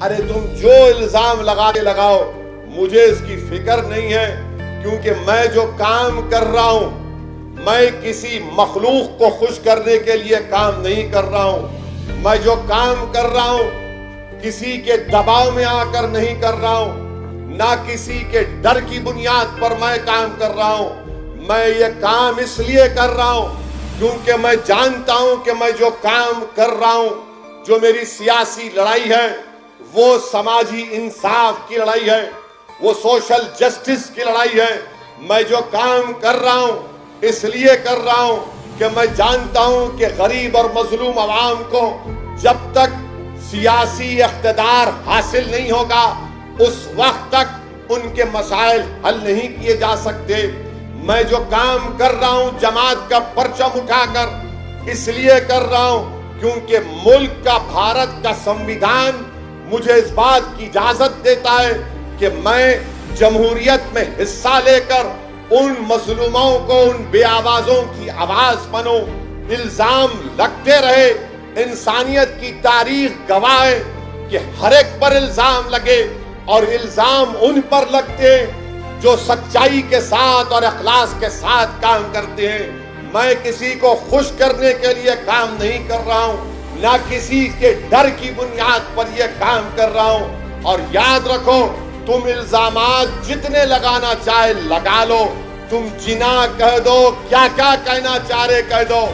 ارے تم جو الزام لگاؤ، مجھے اس کی فکر نہیں ہے، کیونکہ میں جو کام کر رہا ہوں میں کسی مخلوق کو خوش کرنے کے لیے کام نہیں کر رہا ہوں۔ میں جو کام کر رہا ہوں کسی کے دباؤ میں آ کر نہیں کر رہا ہوں، نہ کسی کے ڈر کی بنیاد پر میں کام کر رہا ہوں۔ میں یہ کام اس لیے کر رہا ہوں کیونکہ میں جانتا ہوں کہ میں جو کام کر رہا ہوں، جو میری سیاسی لڑائی ہے وہ سماجی انصاف کی لڑائی ہے، وہ سوشل جسٹس کی لڑائی ہے۔ میں جو کام کر رہا ہوں اس لیے کر رہا ہوں کہ میں جانتا ہوں کہ غریب اور مظلوم عوام کو جب تک سیاسی اقتدار حاصل نہیں ہوگا اس وقت تک ان کے مسائل حل نہیں کیے جا سکتے۔ میں جو کام کر رہا ہوں جماعت کا پرچم اٹھا کر اس لیے کر رہا ہوں کیونکہ ملک کا، بھارت کا سنویدھان مجھے اس بات کی اجازت دیتا ہے کہ میں جمہوریت میں حصہ لے کر ان مظلوموں کو، ان بے آوازوں کی آواز بنوں۔ الزام لگتے رہے، انسانیت کی تاریخ گواہ ہے کہ ہر ایک پر الزام لگے، اور الزام ان پر لگتے ہیں جو سچائی کے ساتھ اور اخلاص کے ساتھ کام کرتے ہیں۔ میں کسی کو خوش کرنے کے لیے کام نہیں کر رہا ہوں، نہ کسی کے ڈر کی بنیاد پر یہ کام کر رہا ہوں۔ اور یاد رکھو، تم الزامات جتنے لگانا چاہے لگا لو، تم جناح کہہ دو، کیا کیا کہنا چاہے کہہ دو،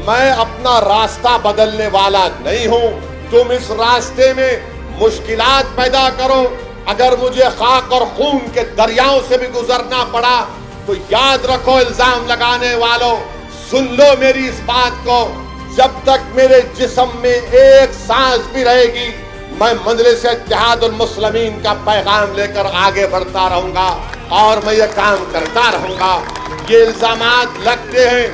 میں اپنا راستہ بدلنے والا نہیں ہوں۔ تم اس راستے میں مشکلات پیدا کرو، اگر مجھے خاک اور خون کے دریاؤں سے بھی گزرنا پڑا تو یاد رکھو الزام لگانے والوں، سن لو میری اس بات کو، جب تک میرے جسم میں ایک سانس بھی رہے گی میں مجلس اتحاد المسلمین کا پیغام لے کر آگے بڑھتا رہوں گا اور میں یہ کام کرتا رہوں گا۔ یہ الزامات لگتے ہیں،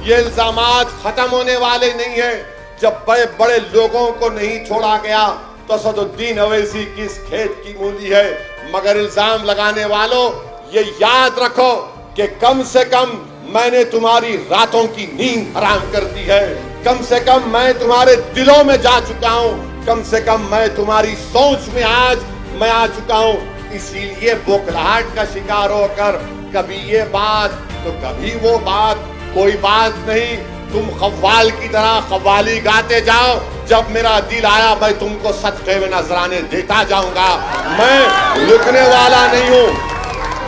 یہ الزامات ختم ہونے والے نہیں ہیں۔ جب بڑے بڑے لوگوں کو نہیں چھوڑا گیا تو اسد الدین اویسی کی اس کھیت کی مولی ہے۔ مگر الزام لگانے والوں یہ یاد رکھو کہ کم سے کم میں نے تمہاری راتوں کی نیند حرام کر دی ہے، کم سے کم میں تمہارے دلوں میں جا چکا ہوں، کم سے کم میں تمہاری سوچ میں آج میں آ چکا ہوں۔ اسی لیے بوکھلاہٹ کا شکار ہو کر کبھی یہ بات تو کبھی وہ بات، کوئی بات نہیں، تم قوال کی طرح قوالی گاتے جاؤ، جب میرا دل آیا میں تم کو صدقے میں نذرانے دیتا جاؤں گا۔ میں رکنے والا نہیں ہوں،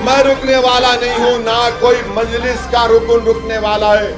میں رکنے والا نہیں ہوں، نہ کوئی مجلس کا رکن رکنے والا ہے۔